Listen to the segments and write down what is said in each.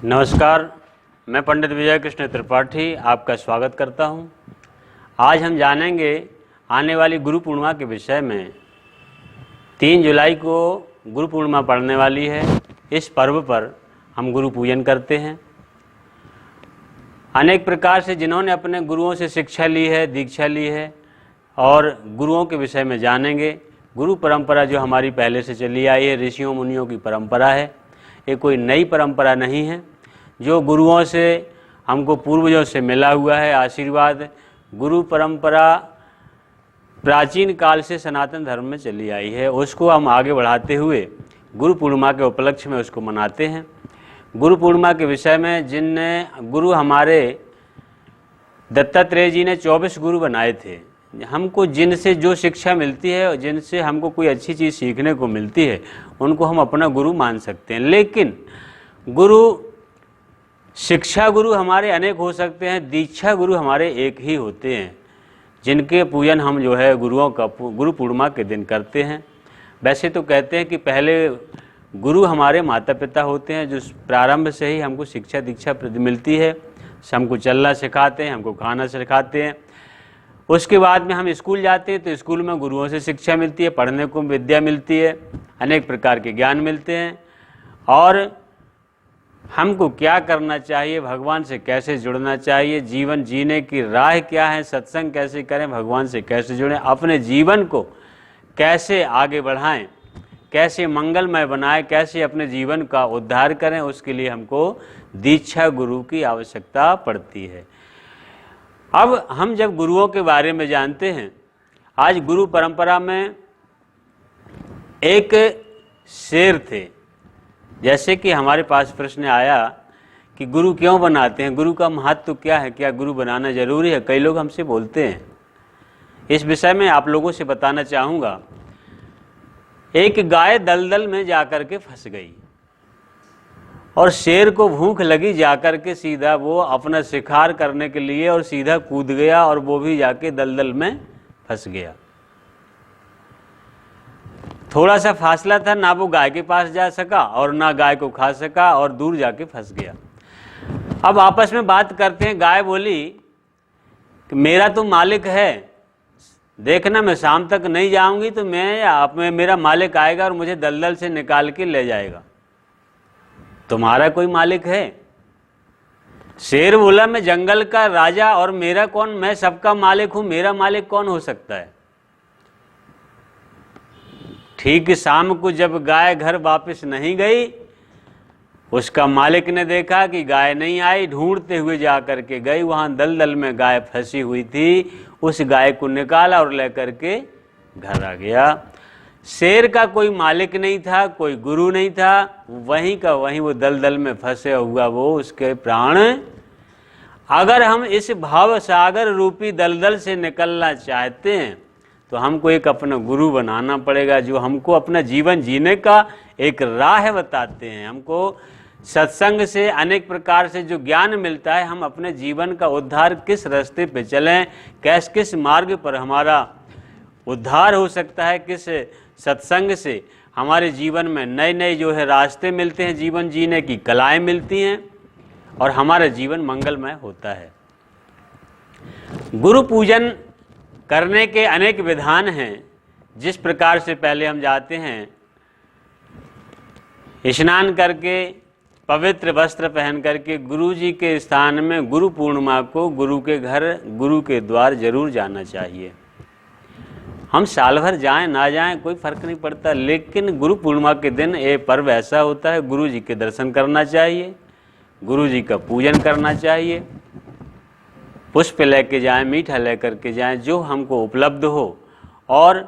नमस्कार, मैं पंडित विजय कृष्ण त्रिपाठी आपका स्वागत करता हूं। आज हम जानेंगे आने वाली गुरु पूर्णिमा के विषय में। 3 जुलाई को गुरु पूर्णिमा पड़ने वाली है। इस पर्व पर हम गुरु पूजन करते हैं। अनेक प्रकार से जिन्होंने अपने गुरुओं से शिक्षा ली है, दीक्षा ली है, और गुरुओं के विषय में जानेंगे। गुरु परंपरा जो हमारी पहले से चली आई है, ऋषियों मुनियों की परंपरा है, ये कोई नई परंपरा नहीं है। जो गुरुओं से हमको पूर्वजों से मिला हुआ है आशीर्वाद, गुरु परंपरा प्राचीन काल से सनातन धर्म में चली आई है, उसको हम आगे बढ़ाते हुए गुरु पूर्णिमा के उपलक्ष्य में उसको मनाते हैं। गुरु पूर्णिमा के विषय में जिनने गुरु हमारे दत्तात्रेय जी ने 24 गुरु बनाए थे। हमको जिनसे जो शिक्षा मिलती है और जिनसे हमको कोई अच्छी चीज़ सीखने को मिलती है, उनको हम अपना गुरु मान सकते हैं। लेकिन गुरु, शिक्षा गुरु हमारे अनेक हो सकते हैं, दीक्षा गुरु हमारे एक ही होते हैं, जिनके पूजन हम जो है गुरुओं का गुरु पूर्णिमा के दिन करते हैं। वैसे तो कहते हैं कि पहले गुरु हमारे माता पिता होते हैं, जो प्रारंभ से ही हमको शिक्षा दीक्षा मिलती है, हमको चलना सिखाते हैं, हमको खाना सिखाते हैं। उसके बाद में हम स्कूल जाते हैं तो स्कूल में गुरुओं से शिक्षा मिलती है, पढ़ने को विद्या मिलती है, अनेक प्रकार के ज्ञान मिलते हैं। और हमको क्या करना चाहिए, भगवान से कैसे जुड़ना चाहिए, जीवन जीने की राह क्या है, सत्संग कैसे करें, भगवान से कैसे जुड़ें, अपने जीवन को कैसे आगे बढ़ाएं, कैसे मंगलमय बनाएं, कैसे अपने जीवन का उद्धार करें, उसके लिए हमको दीक्षा गुरु की आवश्यकता पड़ती है। अब हम जब गुरुओं के बारे में जानते हैं, आज गुरु परंपरा में एक शेर थे। जैसे कि हमारे पास प्रश्न आया कि गुरु क्यों बनाते हैं, गुरु का महत्व क्या है, क्या गुरु बनाना जरूरी है, कई लोग हमसे बोलते हैं। इस विषय में आप लोगों से बताना चाहूँगा। एक गाय दलदल में जाकर के फंस गई और शेर को भूख लगी, जाकर के सीधा वो अपना शिकार करने के लिए और सीधा कूद गया और वो भी जाके दलदल में फंस गया। थोड़ा सा फासला था, ना वो गाय के पास जा सका और ना गाय को खा सका और दूर जाके फंस गया। अब आपस में बात करते हैं। गाय बोली कि मेरा तो मालिक है, देखना मैं शाम तक नहीं जाऊंगी तो मेरा मालिक आएगा और मुझे दलदल से निकाल के ले जाएगा। तुम्हारा कोई मालिक है? शेर बोला मैं जंगल का राजा और मेरा कौन, मैं सबका मालिक हूं, मेरा मालिक कौन हो सकता है। ठीक शाम को जब गाय घर वापस नहीं गई, उसका मालिक ने देखा कि गाय नहीं आई, ढूंढते हुए जाकर के गई, वहां दलदल में गाय फंसी हुई थी। उस गाय को निकाला और लेकर के घर आ गया। शेर का कोई मालिक नहीं था, कोई गुरु नहीं था, वहीं का वहीं वो दलदल में फंसे हुआ वो उसके प्राण। अगर हम इस भाव सागर रूपी दलदल से निकलना चाहते हैं तो हमको एक अपना गुरु बनाना पड़ेगा, जो हमको अपना जीवन जीने का एक राह बताते हैं। हमको सत्संग से अनेक प्रकार से जो ज्ञान मिलता है, हम अपने जीवन का उद्धार किस रास्ते पे चलें, किस मार्ग पर हमारा उद्धार हो सकता है, किस सत्संग से हमारे जीवन में नए नए जो है रास्ते मिलते हैं, जीवन जीने की कलाएं मिलती हैं और हमारा जीवन मंगलमय होता है। गुरु पूजन करने के अनेक विधान हैं। जिस प्रकार से पहले हम जाते हैं, स्नान करके पवित्र वस्त्र पहन करके गुरु जी के स्थान में गुरु पूर्णिमा को गुरु के घर, गुरु के द्वार जरूर जाना चाहिए। हम साल भर जाएं ना जाएं कोई फर्क नहीं पड़ता, लेकिन गुरु पूर्णिमा के दिन ये पर्व ऐसा होता है, गुरु जी के दर्शन करना चाहिए, गुरु जी का पूजन करना चाहिए, पुष्प लेके जाएं, मीठा लेकर के जाएं, जो हमको उपलब्ध हो। और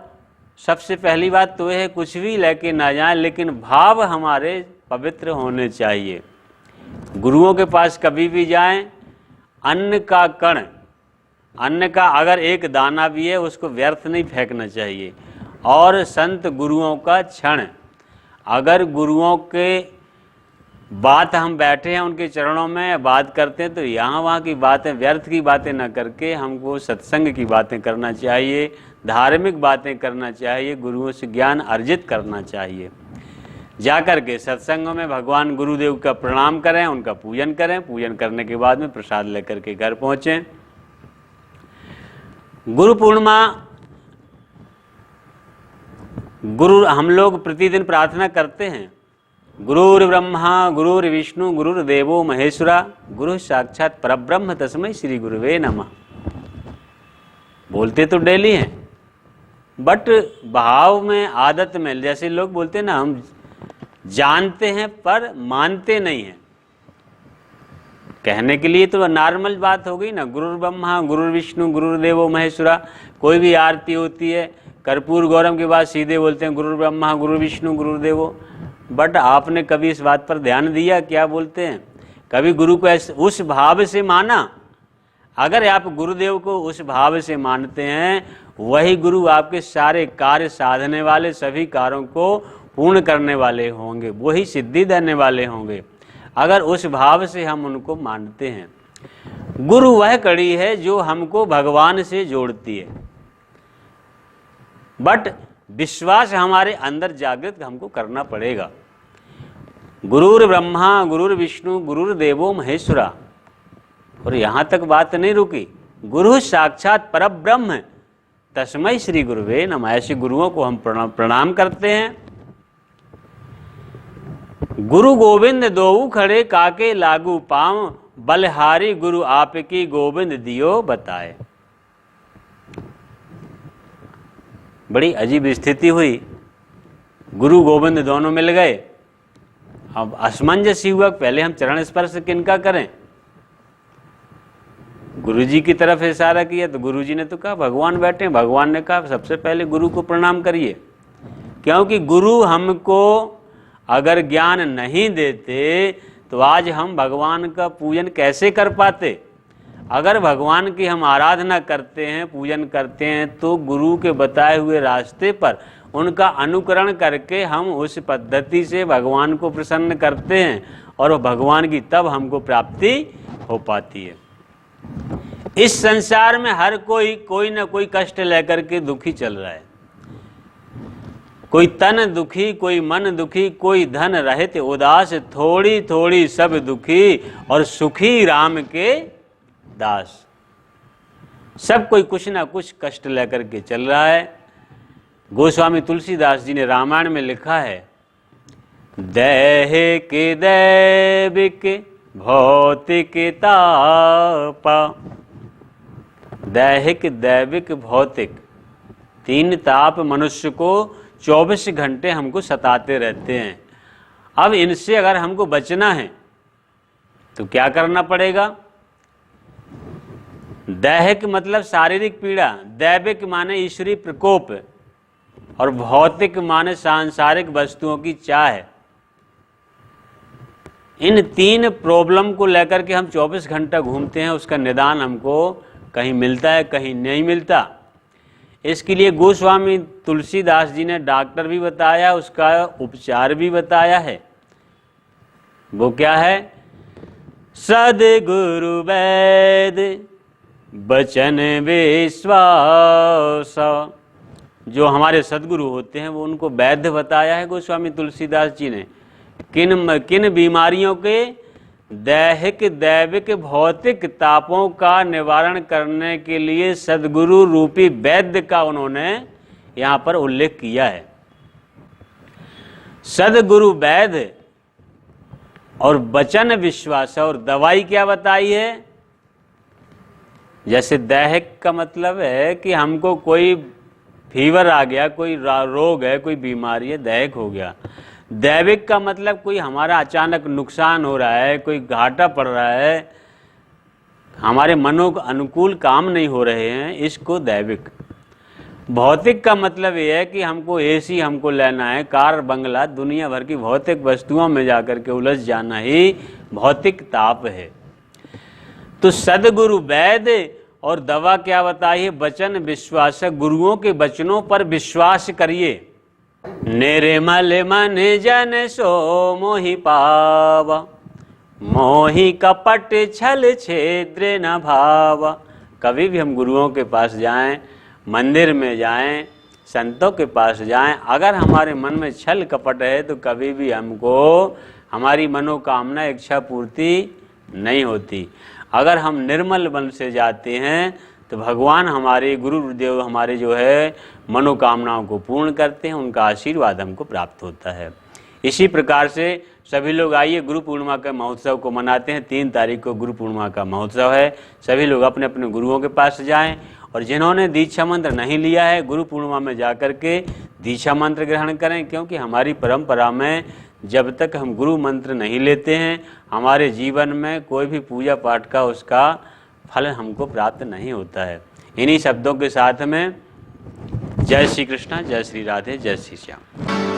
सबसे पहली बात तो यह है, कुछ भी लेके ना जाएं, लेकिन भाव हमारे पवित्र होने चाहिए। गुरुओं के पास कभी भी जाएं, अन्न का कण, अन्न का अगर एक दाना भी है उसको व्यर्थ नहीं फेंकना चाहिए। और संत गुरुओं का क्षण, अगर गुरुओं के बात हम बैठे हैं उनके चरणों में बात करते हैं तो यहाँ वहाँ की बातें, व्यर्थ की बातें न करके हमको सत्संग की बातें करना चाहिए, धार्मिक बातें करना चाहिए, गुरुओं से ज्ञान अर्जित करना चाहिए। जाकर के सत्संगों में भगवान गुरुदेव का प्रणाम करें, उनका पूजन करें, पूजन करने के बाद में प्रसाद लेकर के घर पहुँचें। गुरु पूर्णिमा, गुरु हम लोग प्रतिदिन प्रार्थना करते हैं, गुरुर् ब्रह्मा गुरुर्विष्णु गुरुर्देवो महेश्वरा गुरु साक्षात परब्रह्म तस्मै श्री गुरुवे नमः। बोलते तो डेली हैं, बट भाव में, आदत में, जैसे लोग बोलते हैं ना, हम जानते हैं पर मानते नहीं हैं। कहने के लिए तो नॉर्मल बात हो गई ना, गुरुर् ब्रह्मा गुरुर्विष्णु गुरुर्देवो महेश्वरा। कोई भी आरती होती है, कर्पूर गौरम के बाद सीधे बोलते हैं गुरुर् ब्रह्मा गुरुर्विष्णु गुरुर्देवो। बट आपने कभी इस बात पर ध्यान दिया, क्या बोलते हैं? कभी गुरु को उस भाव से माना? अगर आप गुरुदेव को उस भाव से मानते हैं, वही गुरु आपके सारे कार्य साधने वाले, सभी कार्यों को पूर्ण करने वाले होंगे, वही सिद्धि देने वाले होंगे, अगर उस भाव से हम उनको मानते हैं। गुरु वह कड़ी है जो हमको भगवान से जोड़ती है, बट विश्वास हमारे अंदर जागृत हमको करना पड़ेगा। गुरुर् ब्रह्मा गुरुर्विष्णु गुरुर्देवो महेश्वरा। और यहाँ तक बात नहीं रुकी, गुरु साक्षात परब्रह्म तस्मै श्री गुरुवे नमः। ऐसे गुरुओं को हम प्रणाम करते हैं। गुरु गोविंद दोऊ खड़े काके लागू पाँव, बलहारी गुरु आपकी गोविंद दियो बताए। बड़ी अजीब स्थिति हुई, गुरु गोविंद दोनों मिल गए। अब असमंजस हुआ, पहले हम चरण स्पर्श किनका करें? गुरुजी की तरफ इशारा किया तो गुरुजी ने तो कहा भगवान बैठे हैं। भगवान ने कहा सबसे पहले गुरु को प्रणाम करिए, क्योंकि गुरु हमको अगर ज्ञान नहीं देते तो आज हम भगवान का पूजन कैसे कर पाते। अगर भगवान की हम आराधना करते हैं, पूजन करते हैं, तो गुरु के बताए हुए रास्ते पर उनका अनुकरण करके हम उस पद्धति से भगवान को प्रसन्न करते हैं, और भगवान की तब हमको प्राप्ति हो पाती है। इस संसार में हर कोई ना कोई कष्ट लेकर के दुखी चल रहा है। कोई तन दुखी, कोई मन दुखी, कोई धन रहित उदास, थोड़ी थोड़ी सब दुखी, और सुखी राम के दास। सब कोई कुछ ना कुछ कष्ट लेकर के चल रहा है। गोस्वामी तुलसीदास जी ने रामायण में लिखा है, दैहिक दैविक भौतिक तापा। दैहिक दैविक भौतिक, तीन ताप मनुष्य को 24 घंटे हमको सताते रहते हैं। अब इनसे अगर हमको बचना है तो क्या करना पड़ेगा? दैहिक मतलब शारीरिक पीड़ा, दैविक माने ईश्वरीय प्रकोप, और भौतिक माने सांसारिक वस्तुओं की चाह। इन तीन प्रॉब्लम को लेकर के हम 24 घंटा घूमते हैं, उसका निदान हमको कहीं मिलता है, कहीं नहीं मिलता। इसके लिए गोस्वामी तुलसीदास जी ने डॉक्टर भी बताया, उसका उपचार भी बताया है। वो क्या है? सद्गुरु वैद बचन विश्वास। जो हमारे सद्गुरु होते हैं वो उनको वैद्य बताया है गोस्वामी तुलसीदास जी ने। किन बीमारियों के? दैहिक दैविक भौतिक तापों का निवारण करने के लिए सद्गुरु रूपी वैद्य का उन्होंने यहाँ पर उल्लेख किया है। सद्गुरु वैद्य और वचन विश्वास, और दवाई क्या बताई है? जैसे दैहिक का मतलब है कि हमको कोई फीवर आ गया, कोई रोग है, कोई बीमारी है, दैहिक हो गया। दैविक का मतलब कोई हमारा अचानक नुकसान हो रहा है, कोई घाटा पड़ रहा है, हमारे मनों को अनुकूल काम नहीं हो रहे हैं, इसको दैविक। भौतिक का मतलब ये है कि हमको एसी हमको लेना है, कार बंगला, दुनिया भर की भौतिक वस्तुओं में जाकर के उलझ जाना ही भौतिक ताप है। तो सद्गुरु वैद्य, और दवा क्या बताइए? वचन विश्वास। गुरुओं के वचनों पर विश्वास करिए। निर्मल मन जन सो मोहि पावा, मोहि कपट छल छेद्र न भावा। कभी भी हम गुरुओं के पास जाएं, मंदिर में जाएं, संतों के पास जाएं। अगर हमारे मन में छल कपट है तो कभी भी हमको हमारी मनोकामना इच्छा पूर्ति नहीं होती। अगर हम निर्मल मन से जाते हैं तो भगवान हमारे गुरुदेव हमारे जो है मनोकामनाओं को पूर्ण करते हैं, उनका आशीर्वाद हमको प्राप्त होता है। इसी प्रकार से सभी लोग आइए गुरु पूर्णिमा के महोत्सव को मनाते हैं। 3 तारीख को गुरु पूर्णिमा का महोत्सव है। सभी लोग अपने अपने गुरुओं के पास जाएं और जिन्होंने दीक्षा मंत्र नहीं लिया है गुरु पूर्णिमा में जाकर के दीक्षा मंत्र ग्रहण करें, क्योंकि हमारी परंपरा में जब तक हम गुरु मंत्र नहीं लेते हैं हमारे जीवन में कोई भी पूजा पाठ का उसका फल हमको प्राप्त नहीं होता है। इन्हीं शब्दों के साथ में जय श्री कृष्णा, जय श्री राधे, जय श्री श्याम।